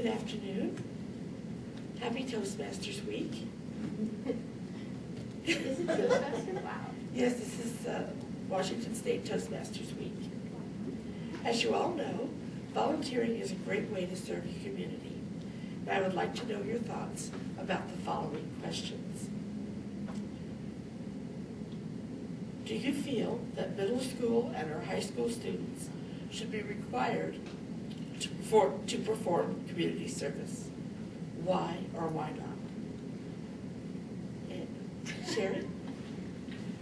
Good afternoon. Happy Toastmasters Week. Is it Toastmasters? Wow. Yes, this is Washington State Toastmasters Week. As you all know, volunteering is a great way to serve your community. And I would like to know your thoughts about the following questions. Do you feel that middle school and or high school students should be required to perform community service? Why or why not? And Sherry?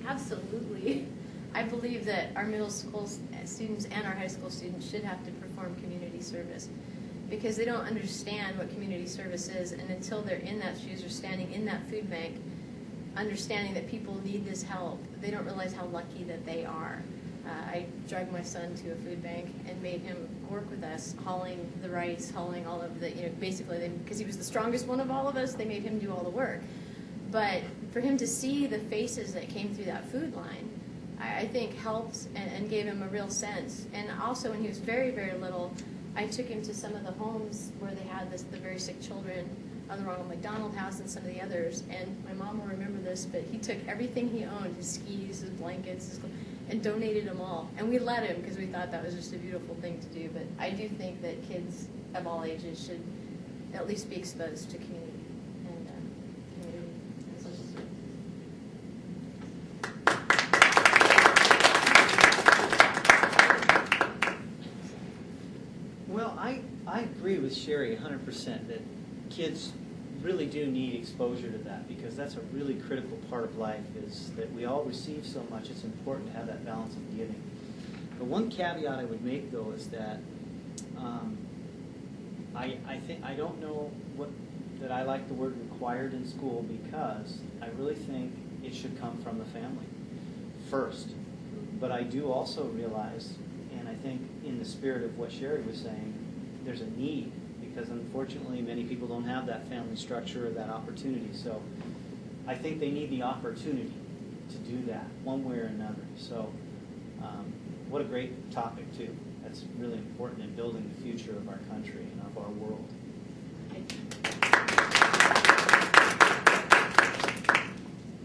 Absolutely. I believe that our middle school students and our high school students should have to perform community service because they don't understand what community service is, and until they're in that shoes or standing in that food bank, understanding that people need this help, they don't realize how lucky that they are. I dragged my son to a food bank and made him work with us, hauling the rice, hauling all of the, basically, because he was the strongest one of all of us, they made him do all the work. But for him to see the faces that came through that food line, I think helped and gave him a real sense. And also when he was very, very little, I took him to some of the homes where they had the very sick children on the Ronald McDonald House and some of the others. And my mom will remember this, but he took everything he owned, his skis, his blankets, his clothes, and donated them all. And we let him because we thought that was just a beautiful thing to do. But I do think that kids of all ages should at least be exposed to community and community and social service. Well, I agree with Sherry 100% that kids really do need exposure to that because that's a really critical part of life is that we all receive so much. It's important to have that balance of giving. The one caveat I would make, though, is that I don't know that I like the word required in school because I really think it should come from the family first. But I do also realize, and I think in the spirit of what Sherry was saying, there's a need because unfortunately many people don't have that family structure or that opportunity. So I think they need the opportunity to do that one way or another. So what a great topic too. That's really important in building the future of our country and of our world.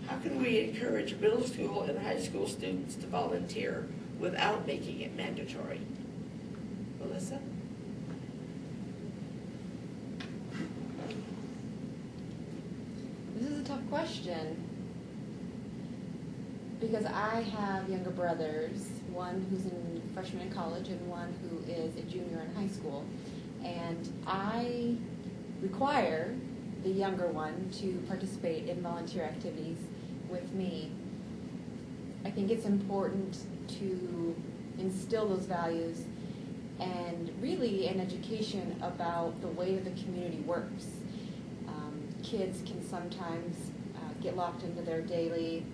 How can we encourage middle school and high school students to volunteer without making it mandatory? Melissa? This is a tough question because I have younger brothers, one who's in freshman in college and one who is a junior in high school. And I require the younger one to participate in volunteer activities with me. I think it's important to instill those values and really an education about the way that the community works. Kids can sometimes get locked into their daily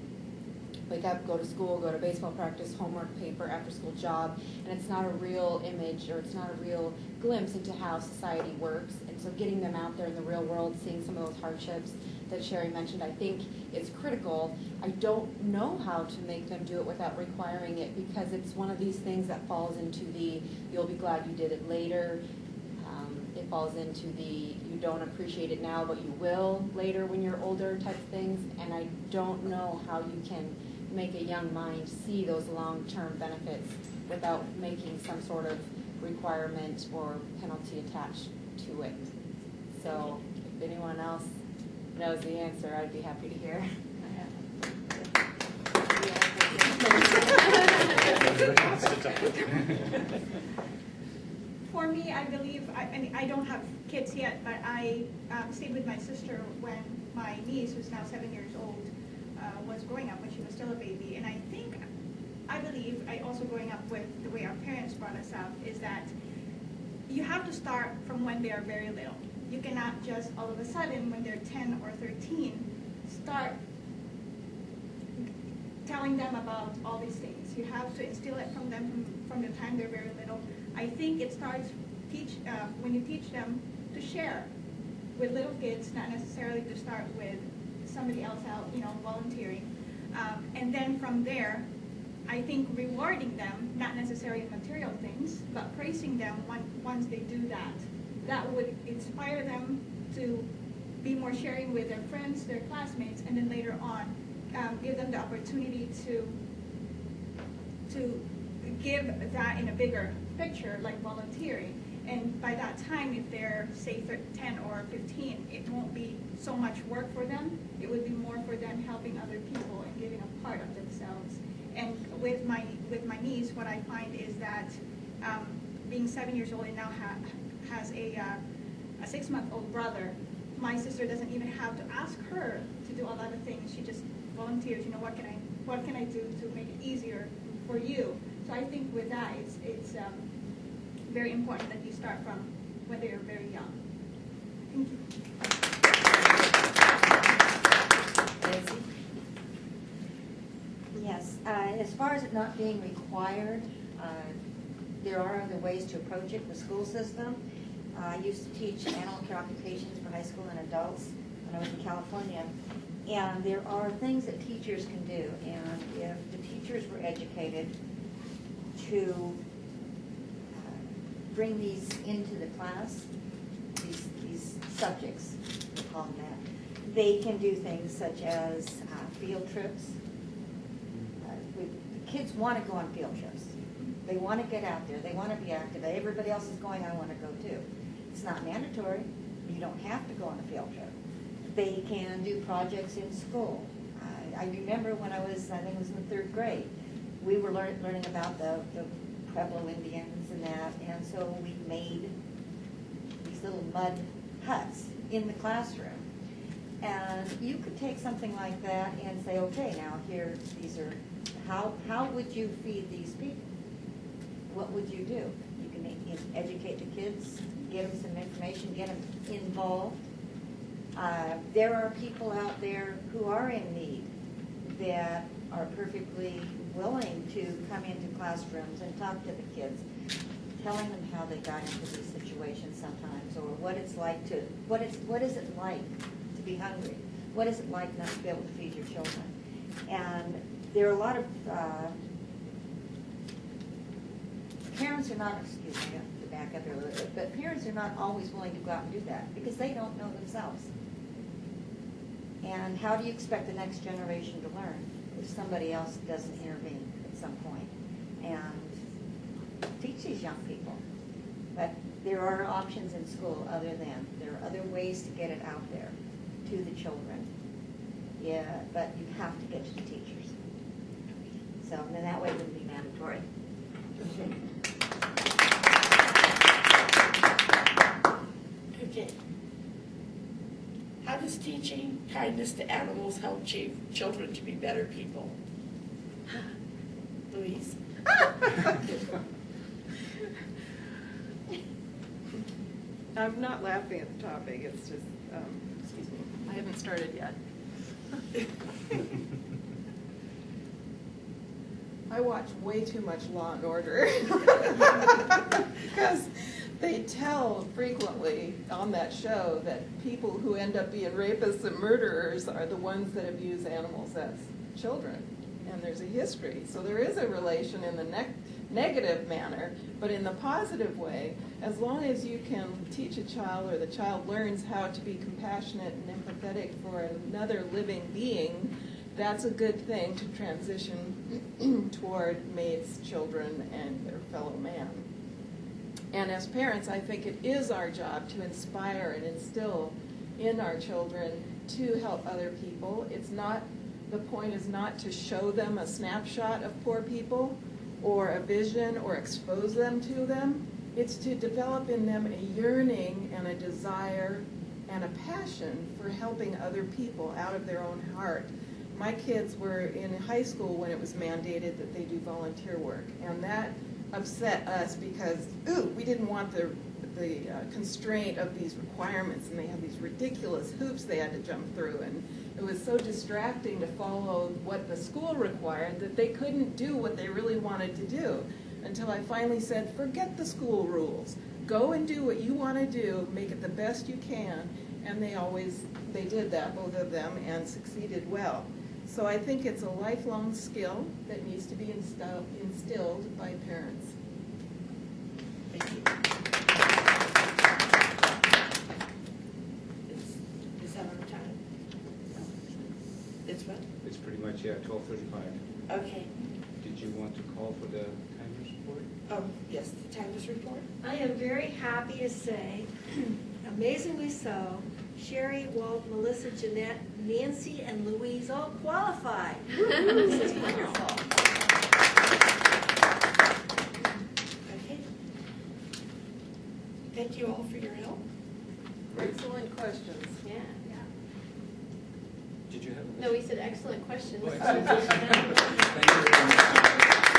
wake up, go to school, go to baseball practice, homework, paper, after-school job, and it's not a real image or it's not a real glimpse into how society works. And so getting them out there in the real world, seeing some of those hardships that Sherry mentioned, I think is critical. I don't know how to make them do it without requiring it because it's one of these things that falls into the you'll be glad you did it later. It falls into the you don't appreciate it now, but you will later when you're older type things. And I don't know how you can make a young mind see those long-term benefits without making some sort of requirement or penalty attached to it. So if anyone else knows the answer, I'd be happy to hear. For me, I believe, I don't have kids yet, but I stayed with my sister when my niece, who's now 7 years old, was growing up when she was still a baby. And I believe, also growing up with the way our parents brought us up, is that you have to start from when they are very little. You cannot just all of a sudden, when they're 10 or 13, start telling them about all these things. You have to instill it from them from the time they're very little. I think it starts when you teach them to share with little kids, not necessarily to start with somebody else out, volunteering. And then from there, I think rewarding them, not necessarily material things, but praising them once they do that. that would inspire them to be more sharing with their friends, their classmates, and then later on give them the opportunity to give that in a bigger picture, like volunteering. And by that time, if they're, say, 10 or 15, it won't be so much work for them. It would be more for them helping other people and giving a part of themselves. And with my niece, what I find is that being 7 years old and now has a 6-month-old brother, my sister doesn't even have to ask her to do a lot of things. She just volunteers. You know, what can I do to make it easier for you? So I think with that, it's very important that you start from when they are very young. Thank you. Nancy? Yes, as far as it not being required, there are other ways to approach it in the school system. I used to teach animal care occupations for high school and adults when I was in California. And there are things that teachers can do. And if the teachers were educated to bring these into the class, these subjects, we call them that, they can do things such as field trips. The kids want to go on field trips. They want to get out there. They want to be active. Everybody else is going, I want to go too. It's not mandatory. You don't have to go on a field trip. They can do projects in school. I remember when I think it was in the 3rd grade, we were learning about the Pueblo Indians and that, and so we made these little mud huts in the classroom. And you could take something like that and say, okay, now here, these are, how would you feed these people? What would you do? You can educate the kids, get them some information, get them involved. There are people out there who are in need that are perfectly willing to come into classrooms and talk to the kids, telling them how they got into these situations sometimes, or what it's like to, what is it like to be hungry? What is it like not to be able to feed your children? And there are a lot of parents are not, excuse me, I have to back up here a little bit, but parents are not always willing to go out and do that because they don't know themselves. And how do you expect the next generation to learn if somebody else doesn't intervene at some point and teach these young people? But there are options in school other than, there are other ways to get it out there to the children. Yeah, but you have to get to the teachers. So then that way it wouldn't be mandatory. Okay. How does teaching kindness to animals help children to be better people? Louise? I'm not laughing at the topic, it's just, excuse me, I haven't started yet. I watch way too much Law and Order because they tell frequently on that show that people who end up being rapists and murderers are the ones that abuse animals as children. And there's a history. So there is a relation in the negative manner, but in the positive way, as long as you can teach a child or the child learns how to be compassionate and empathetic for another living being, that's a good thing to transition toward mates, children, and their fellow man. And as parents, I think it is our job to inspire and instill in our children to help other people. It's not, the point is not to show them a snapshot of poor people or a vision or expose them to them. It's to develop in them a yearning and a desire and a passion for helping other people out of their own heart. My kids were in high school when it was mandated that they do volunteer work, and that upset us because, we didn't want the constraint of these requirements, and they had these ridiculous hoops they had to jump through, and it was so distracting to follow what the school required that they couldn't do what they really wanted to do, until I finally said, forget the school rules. Go and do what you want to do, make it the best you can, and they did that, both of them, and succeeded well. So I think it's a lifelong skill that needs to be instilled by parents. Thank you. Yeah, 12:35. Okay. Did you want to call for the timers report? Yes, the timers report. I am very happy to say, amazingly so, Sherry, Walt, Melissa, Jeanette, Nancy, and Louise all qualified. This is wonderful. Okay. Thank you all for your help. Excellent questions. Yeah. Did you have a No, we said excellent questions. Oh, excellent. Thank you very much.